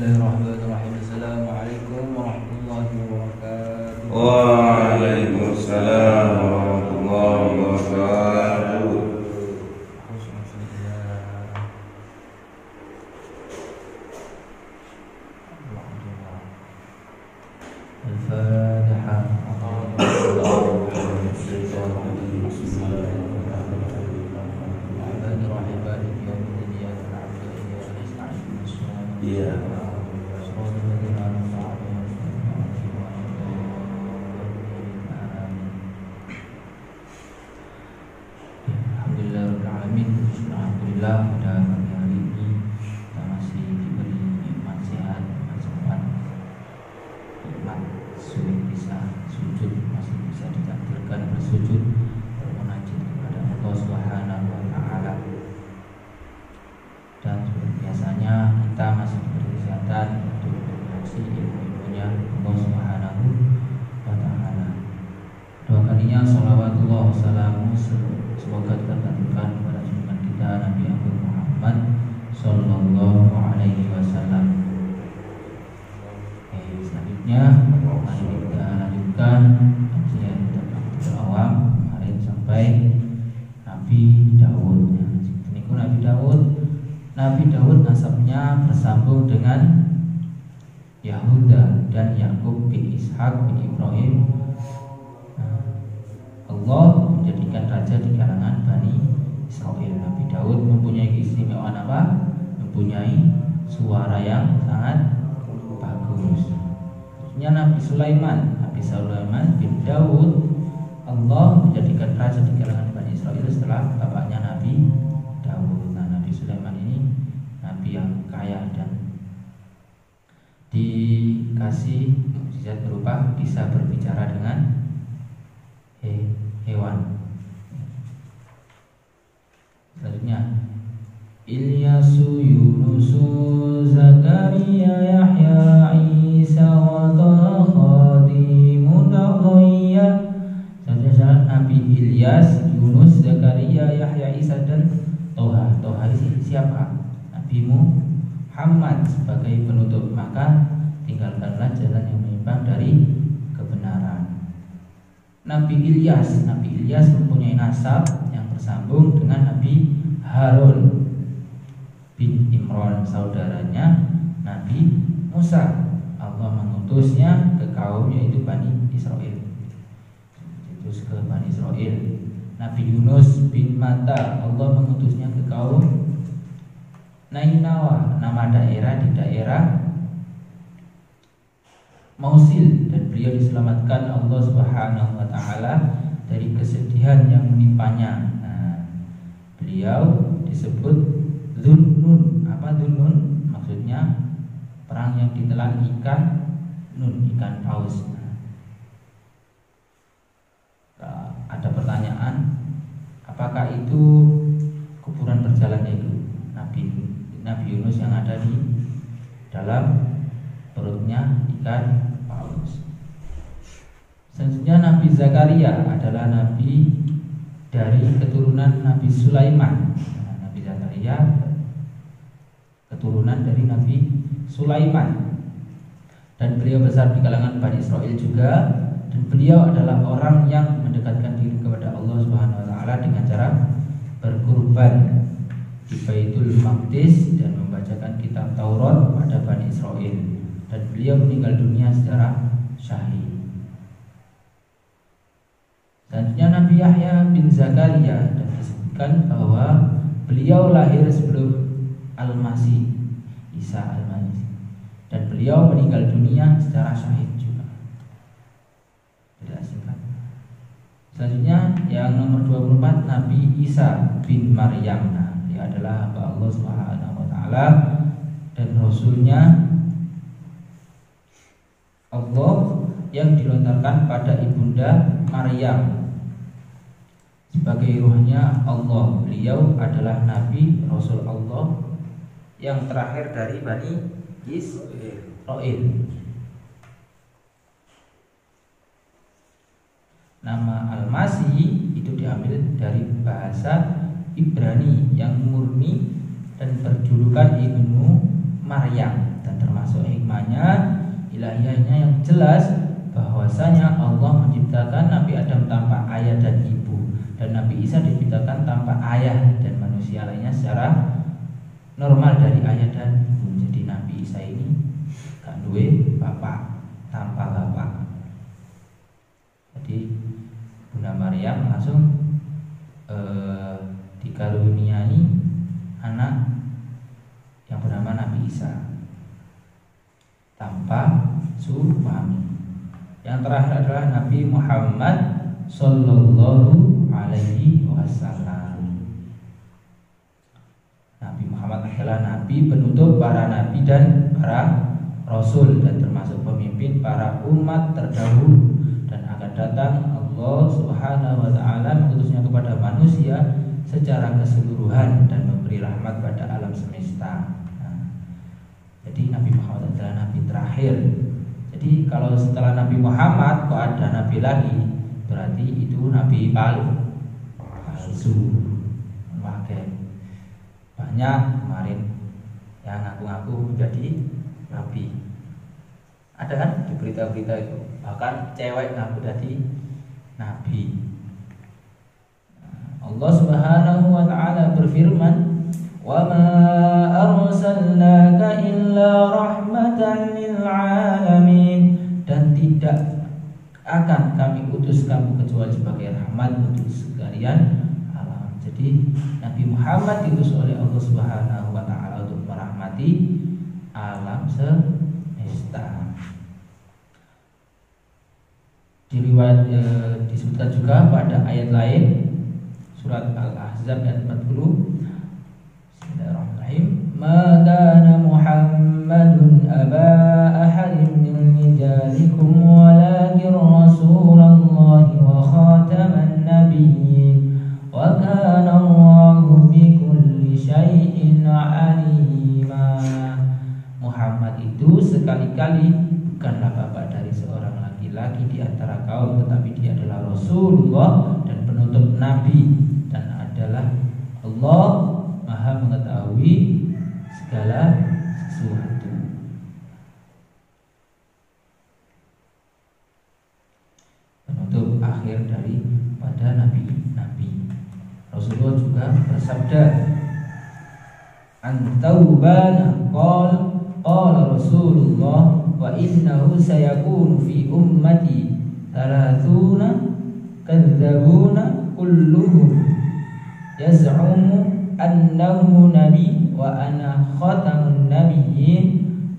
Bismillahirrahmanirrahim. Assalamualaikum warahmatullahi wabarakatuh. Waalaikumsalam warahmatullahi wabarakatuh. Al-Fatihah. Iya. Alhamdulillah pada pagi hari ini kita masih diberi nikmat sehat, nikmat sempat, nikmat sulit bisa sujud, masih bisa ditakdirkan bersujud bermunajat kepada Allah Subhanahu wa Ta'ala. Dan seperti biasanya kita masih diberi kesehatan untuk berinteraksi ilmu-ilmunya Allah Subhanahu wa Ta'ala. Dua kalinya sholawatullah wassalamu semoga terkabulkan kepada junjungan kita Nabi Muhammad sallallahu alaihi wasallam. Selanjutnya mari kita lanjutkan kajian tentang awam kemarin sampai Nabi Daud. Niku Nabi Daud nasabnya bersambung dengan Yahuda dan Yakub bin Ishak bin Ibrahim. Allah menjadikan raja di kalangan Bani Israel. Nabi Daud mempunyai keistimewaan apa? Mempunyai suara yang sangat bagus. Maksudnya Nabi Sulaiman bin Daud, Allah menjadikan raja di kalangan Bani Israel setelah bapaknya Nabi Daud. Nah, Nabi Sulaiman ini nabi yang kaya dan dikasih mukjizat berupa bisa berbicara dengan hewan. Selanjutnya Ilyasu, Yunusu, Zakaria, Yahya, Isa, wa Khadimun Ghayya. Selanjutnya Nabi Ilyas, Yunus, Zakaria, Yahya, Isa dan Toha. Toha ini siapa? Nabi Muhammad sebagai penutup. Maka tinggalkanlah jalan yang menyimpang dari kebenaran. Nabi Ilyas mempunyai nasab yang bersambung dengan Nabi Harun bin Imran, saudaranya Nabi Musa. Allah mengutusnya ke kaum yaitu Bani Israel. Diutus ke Bani Israel. Nabi Yunus bin Matta, Allah mengutusnya ke kaum Nainawa, nama daerah di daerah Mausil, dan beliau diselamatkan Allah Subhanahu wa Ta'ala dari kesedihan yang menimpanya. Nah, beliau disebut Dhunnun. Apa Dhunnun? Maksudnya perang yang ditelan ikan nun, ikan paus. Nah, ada pertanyaan, apakah itu kuburan berjalannya itu Nabi Yunus yang ada di dalam perutnya ikan paus. Selanjutnya Nabi Zakaria adalah nabi dari keturunan Nabi Sulaiman. Nabi Zakaria keturunan dari Nabi Sulaiman, dan beliau besar di kalangan Bani Israel juga, dan beliau adalah orang yang mendekatkan diri kepada Allah Subhanahu wa Ta'ala dengan cara berkurban di Baitul Maqdis dan membacakan kitab Taurat pada Bani Israel. Dan beliau meninggal dunia secara syahid. Selanjutnya Nabi Yahya bin Zakaria, dan disebutkan bahwa beliau lahir sebelum Al-Masih Isa Al-Masih, dan beliau meninggal dunia secara syahid juga. Tidak singkat. Selanjutnya yang nomor 24 Nabi Isa bin Maryam. Nah, dia adalah hamba Allah Subhanahu wa Ta'ala dan Rasulnya Allah yang dilontarkan pada ibunda Maryam sebagai ruhnya Allah. Beliau adalah Nabi Rasul Allah yang terakhir dari Bani Israel. Nama Al-Masih itu diambil dari bahasa Ibrani yang murni dan berjulukan Ibnu Maryam, dan termasuk termasuk hikmahnya, ilahiyahnya yang jelas bahwasanya Allah menciptakan Nabi Adam tanpa ayah dan ibu, dan Nabi Isa diciptakan tanpa ayah dan manusia lainnya secara normal dari ayah dan ibu. Jadi Nabi Isa ini gak duwe bapak, tanpa bapak. Jadi Bunda Maryam langsung dikaruniai anak yang bernama Nabi Isa tanpa suami. Yang terakhir adalah Nabi Muhammad Sallallahu Alaihi Wasallam. Nabi Muhammad adalah Nabi penutup para nabi dan para rasul, dan termasuk pemimpin para umat terdahulu, dan akan datang Allah Subhanahu wa Ta'ala mengutusnya kepada manusia secara keseluruhan dan memberi rahmat pada alam semesta. Jadi Nabi Muhammad adalah Nabi terakhir. Jadi kalau setelah Nabi Muhammad kok ada Nabi lagi, berarti itu Nabi palsu. Banyak kemarin yang ngaku-ngaku menjadi Nabi. Ada kan di berita-berita itu, bahkan cewek ngaku jadi Nabi. Allah Subhanahu wa Ta'ala berfirman, "Wa ma arsalnaka illa rahmatan lil alamin." Dan tidak akan kami utus kamu kecuali sebagai rahmat untuk sekalian alam. Jadi Nabi Muhammad diutus oleh Allah Subhanahu wa Ta'ala untuk merahmati alam semesta. Diriwayat disebutkan juga pada ayat lain, surat Al-Ahzab ayat 40. Bismillahirrahmanirrahim. Ma kana Muhammadun aba ahadin min rijalikum walakin Rasulullahi wa khataman nabiyyin wa kana Allahu bikulli syai'in alima. Muhammad itu sekali-kali bukanlah bapak dari seorang laki-laki di antara kaum, tetapi dia adalah Rasulullah dan penutup nabi, dan adalah Allah Maha mengetahui segala sesuatu. Penutup akhir dari pada nabi-nabi. Rasulullah juga bersabda, "Antaubana qala Rasulullah wa innahu sayakunu fi ummati 30 kadzabuna kulluhum yaz'umu annahu nabi wa ana khatamun nabiyyin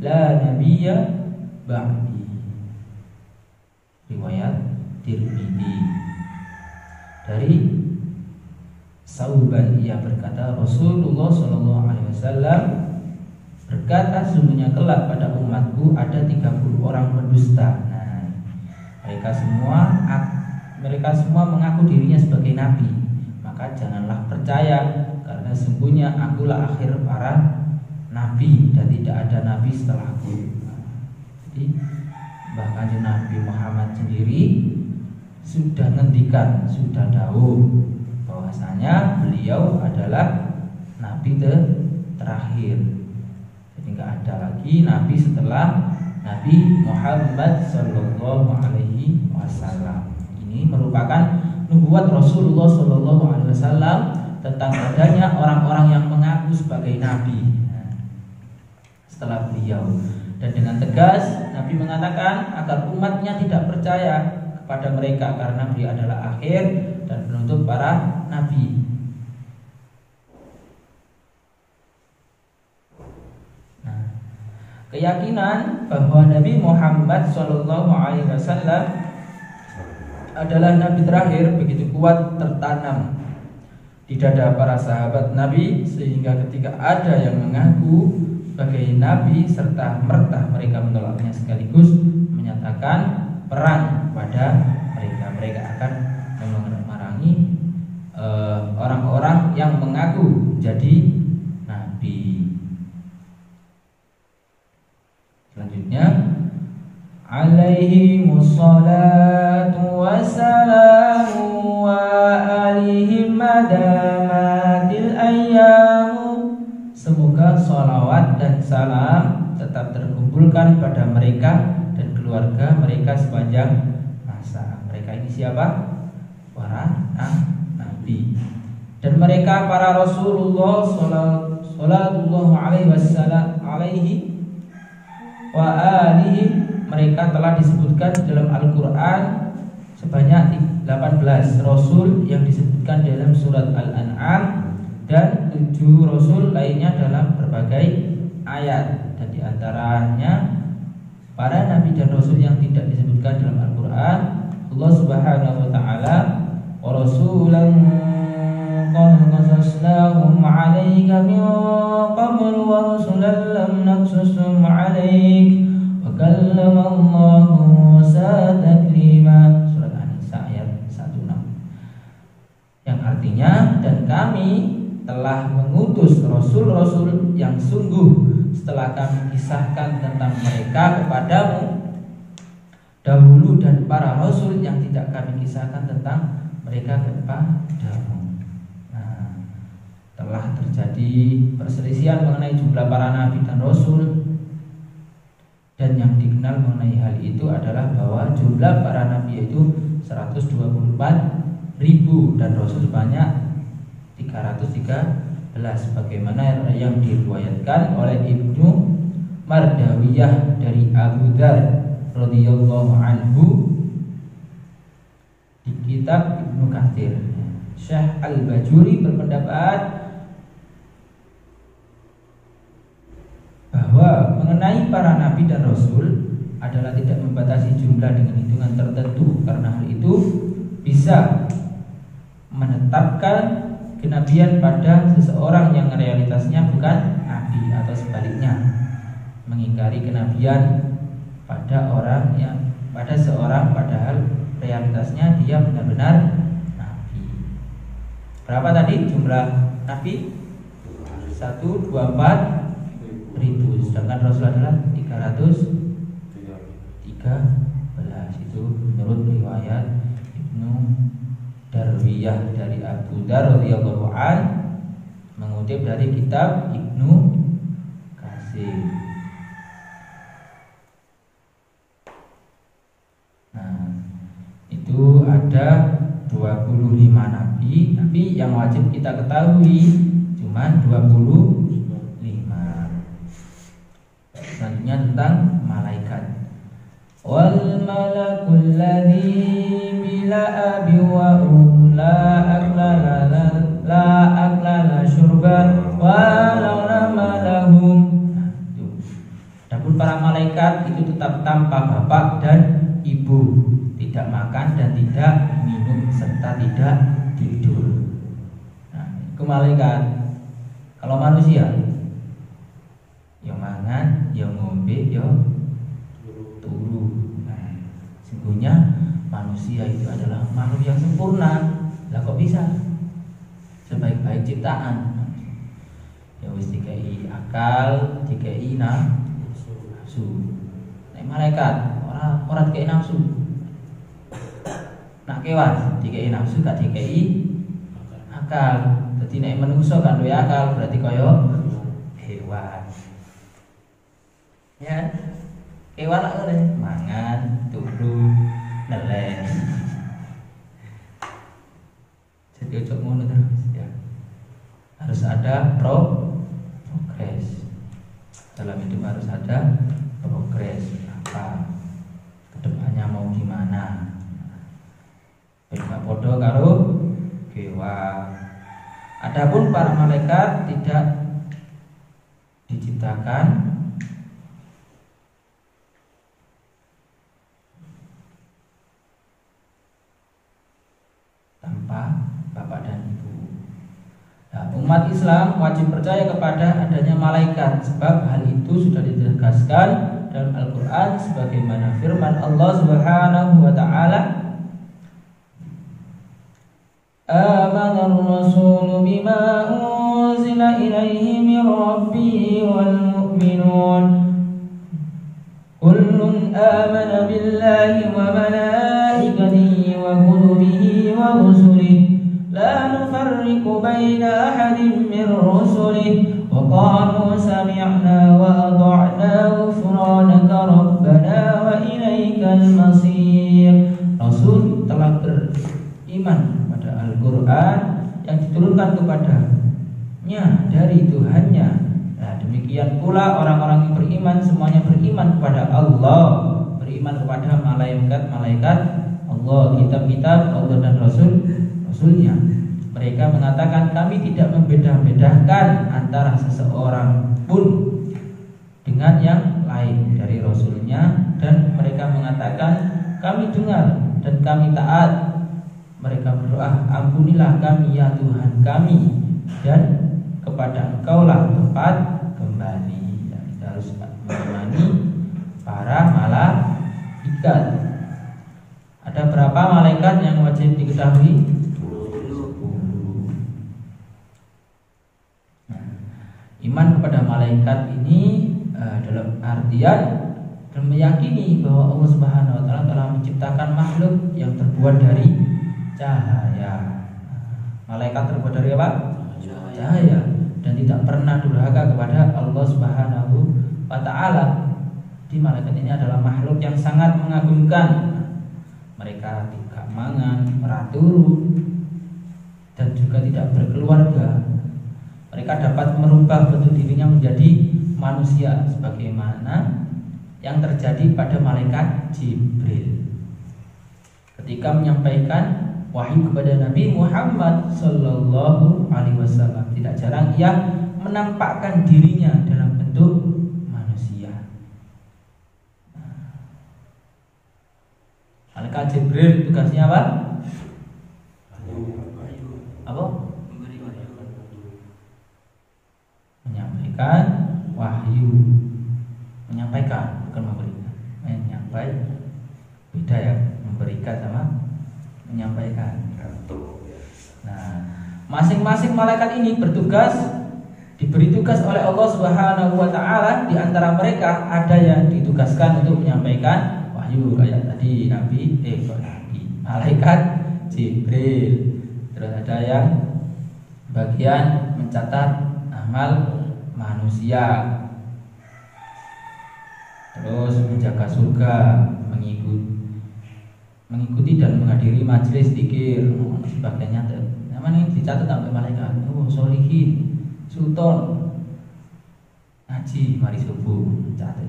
la nabiyya ba'di." Riwayat Tirmidzi. Dari Sauban ia berkata, Rasulullah Shallallahu Alaihi Wasallam berkata, sesungguhnya kelak pada umatku ada 30 orang pendusta. Nah, mereka semua mengaku dirinya sebagai nabi. Maka janganlah percaya, karena sesungguhnya akulah akhir para nabi dan tidak ada nabi setelahku. Jadi bahkan Nabi Muhammad sendiri sudah ngendikan, sudah dawuh bahwasanya beliau adalah nabi terakhir. Jadi nggak ada lagi nabi setelah Nabi Muhammad Sallallahu Alaihi Wasallam. Ini merupakan nubuat Rasulullah Sallallahu Alaihi Wasallam tentang adanya orang-orang yang mengaku sebagai nabi setelah beliau. Dan dengan tegas Nabi mengatakan agar umatnya tidak percaya kepada mereka karena beliau adalah akhir dan penutup para nabi. Keyakinan bahwa Nabi Muhammad SAW adalah Nabi terakhir begitu kuat tertanam di dada para sahabat Nabi, sehingga ketika ada yang mengaku sebagai Nabi serta merta mereka menolaknya sekaligus menyatakan perang pada mereka akan memerangi orang-orang yang mengaku jadi Nabi. Selanjutnya, alaihi musallatu wassalamu wa alihim madamatil ayyamu. Semoga salawat dan salam tetap terkumpul menurunkan pada mereka dan keluarga mereka sepanjang masa. Mereka ini siapa? Para nabi. Dan mereka para Rasulullah sallallahu alaihi wasallam wa alihi, mereka telah disebutkan dalam Al-Qur'an sebanyak 18 rasul yang disebutkan dalam surat Al-An'am dan 7 rasul lainnya dalam berbagai ayat. Dan diantaranya para nabi dan rasul yang tidak disebutkan dalam Al-Quran, Allah Subhanahu wa taala, wa rasulan qad qasasnahum 'alaika min qabl wa rusulan lam naqsusum 'alaik wa kallama Allahu Musa taklima. Surat An-Nisa ayat 16. Yang artinya, dan kami telah mengutus rasul-rasul yang sungguh setelah kami kisahkan tentang mereka kepadamu dahulu, dan para rasul yang tidak kami kisahkan tentang mereka kepadamu. Nah, telah terjadi perselisihan mengenai jumlah para nabi dan rasul, dan yang dikenal mengenai hal itu adalah bahwa jumlah para nabi itu 124.000 dan rasul sebanyak 313, bagaimana yang diriwayatkan oleh Ibnu Mardawiyah dari Abu Dzar radhiyallahu anhu di kitab Ibnu Katsir. Syekh Al-Bajuri berpendapat bahwa mengenai para nabi dan rasul adalah tidak membatasi jumlah dengan hitungan tertentu, karena hal itu bisa menetapkan kenabian pada seseorang yang realitasnya bukan nabi, atau sebaliknya mengingkari kenabian pada seorang padahal realitasnya dia benar-benar nabi. Berapa tadi jumlah nabi? 124.000, sedangkan rasul adalah 313. Itu menurut riwayat Ibnu Darwiyah dari Abu Dzar radhiyallahu an, mengutip dari kitab Ibnu Katsir. Nah, itu ada 25 nabi, tapi yang wajib kita ketahui cuma 25. Selanjutnya tentang malaikat. Wal malakul ladzi bila abi wa la aklala syurba wa la malahum. Adapun para malaikat itu tetap tanpa bapak dan ibu, tidak makan dan tidak minum serta tidak tidur. Nah, itu malaikat. Kalau manusia, yang mangan, yang ngombe, yang turu. Nah, sesungguhnya manusia itu adalah makhluk yang sempurna. Lah kok bisa? Sebaik-baik ciptaan. Ya wis dikai akal, dikai nafsu. Nek malaikat ora dikai nafsu. Nak kewan dikai nafsu gak dikai akal. Dadi nek menungso kan duwe akal berarti kaya hewan. Ya, kewan lah mangan, turu, neleh. Jadi ojo ngono terus ya. Harus ada progres. Dalam hidup harus ada progres. Apa? Kedepannya mau gimana? Beda podo karo kewan. Adapun para malaikat tidak diciptakan tanpa bapak dan ibu. Nah, umat Islam wajib percaya kepada adanya malaikat, sebab hal itu sudah ditegaskan dalam Al-Quran sebagaimana firman Allah Subhanahu wa ta'ala, Amanar Rasulu bima unzila ilaihi min rabbihi wal mu'minun kullun amana billahi wa malaikatihi wa kutubihi wa rusulihi la nufarriqu baina ahadin min rusulihi wa qalu sami'na wa ata'na ghufranaka ilaihal masir. Rasul telah beriman pada Al-Quran yang diturunkan kepadanya dari Tuhannya. Nah, demikian pula orang-orang yang beriman semuanya beriman kepada Allah, beriman kepada malaikat-malaikat Allah, kitab-kitab Allah dan Rasul-Rasulnya. Mereka mengatakan kami tidak membeda-bedakan antara seseorang pun dengan yang lain dari Rasulnya, dan mereka mengatakan kami dengar dan kami taat. Mereka berdoa, ampunilah kami ya Tuhan kami, dan kepada Engkaulah tempat kembali. Dan kita harus mengimani para malaikat. Ada berapa malaikat yang wajib diketahui? 10. Nah, iman kepada malaikat ini dalam artian dan meyakini bahwa Allah Subhanahu wa taala telah menciptakan makhluk yang terbuat dari cahaya. Malaikat terbuat dari apa? Cahaya, dan tidak pernah durhaka kepada Allah Subhanahu wa taala. Di malaikat ini adalah makhluk yang sangat mengagumkan. Mereka tidak mangan, meraturu, dan juga tidak berkeluarga. Mereka dapat merubah bentuk dirinya menjadi manusia sebagaimana yang terjadi pada malaikat Jibril ketika menyampaikan wahyu kepada Nabi Muhammad sallallahu alaihi wasallam. Tidak jarang ia menampakkan dirinya dalam bentuk manusia. Malaikat Jibril tugasnya apa? Apa? Menyampaikan wahyu. Menyampaikan, bukan memberikan. Menyampaikan. Beda ya, memberikan sama menyampaikan. Nah, masing-masing malaikat ini diberi tugas oleh Allah Subhanahu wa taala. Di antara mereka ada yang ditugaskan untuk menyampaikan wahyu, kayak tadi malaikat Jibril. Terus ada yang bagian mencatat amal manusia, terus menjaga surga, mengikuti dan menghadiri majelis zikir, sebagainya. Namanya dicatat sampai malaikat. Oh, solihin, sultan, ngaji mari subuh, catat.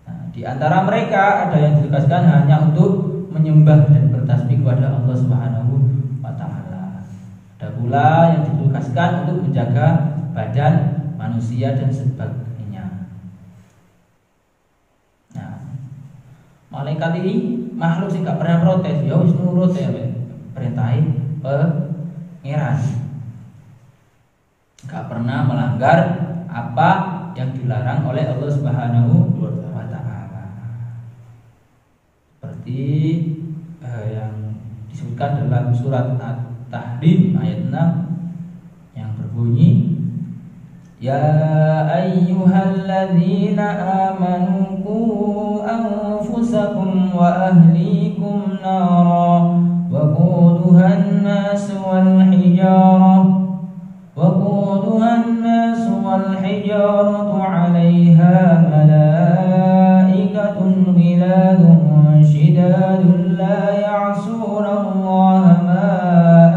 Nah, di antara mereka ada yang ditugaskan hanya untuk menyembah dan bertasbih kepada Allah Subhanahu wa taala. Ada pula yang ditugaskan untuk menjaga badan manusia dan sebagainya. Nah, malaikat ini makhluk sih gak pernah protes, ya wis nurut ya perintahin pangeran. Gak pernah melanggar apa yang dilarang oleh Allah Subhanahu wa taala. Seperti yang disebutkan dalam surat At-Tahrim ayat 6 yang berbunyi, ya ayyuhalladzina amanu qu anfusakum wa ahlikum nara wa quduhan nas wal hijaratu 'alaiha malaikatun ghiladun shidadun la ya'suna Allah ma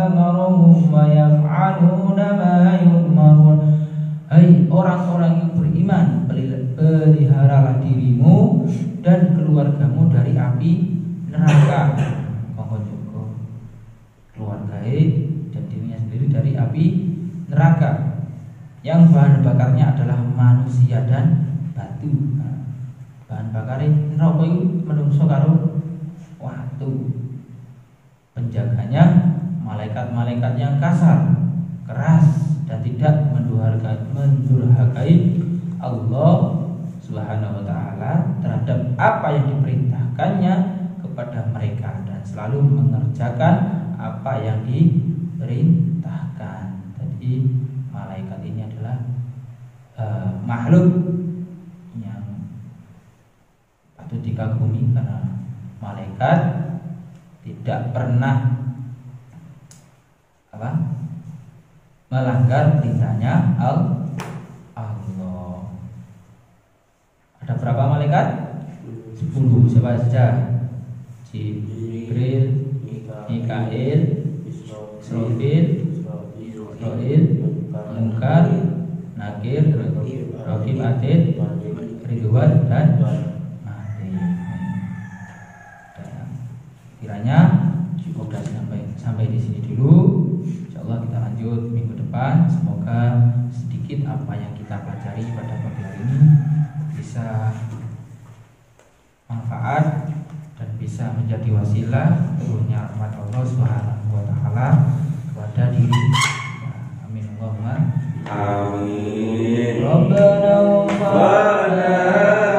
amarahum wa yaf'aluna ma yu'marun. Hai orang-orang yang beriman, peliharalah dirimu dan keluargamu dari api neraka. Keluarga dan dirinya sendiri dari api neraka yang bahan bakarnya adalah manusia dan batu. Nah, bahan bakarnya neraka itu menungso karo watu. Penjaganya malaikat-malaikat yang kasar, keras, dan tidak mendurhakai Allah Subhanahu wa taala terhadap apa yang diperintahkannya kepada mereka, dan selalu mengerjakan apa yang diperintahkan. Jadi malaikat ini adalah makhluk yang patut dikagumi karena malaikat tidak pernah melanggar perintahnya Allah. Ada berapa malaikat? 10 siapa saja? Jibril, Mikail, Israfil, Munkar, Nakir, Raqib, Atid, Ridwan dan Mahdi. Kiranya sudah sampai di sini dulu. Insyaallah kita lanjut minggu depan. Semoga sedikit apa yang kita pelajari pada pagi hari ini bisa manfaat dan bisa menjadi wasilah turunnya rahmat Allah Subhanahu wa taala kepada diri kita. Amin Allahumma Amin. Rabbana wa'ala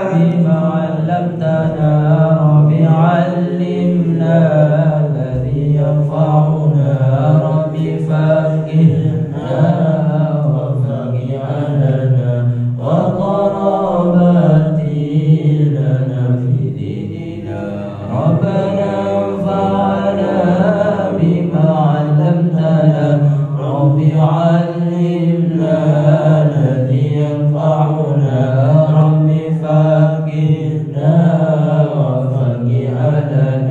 bima 'allamtana rabbi 'allimna alladhi yanfa'una rabbi faqihna wa faqih 'alana wa qarabati lana fi dinina Rabbana anfa'na bima 'allamtana rabbi 'allimna alladhi yanfa'una rabbi faqihna wa faqih 'alana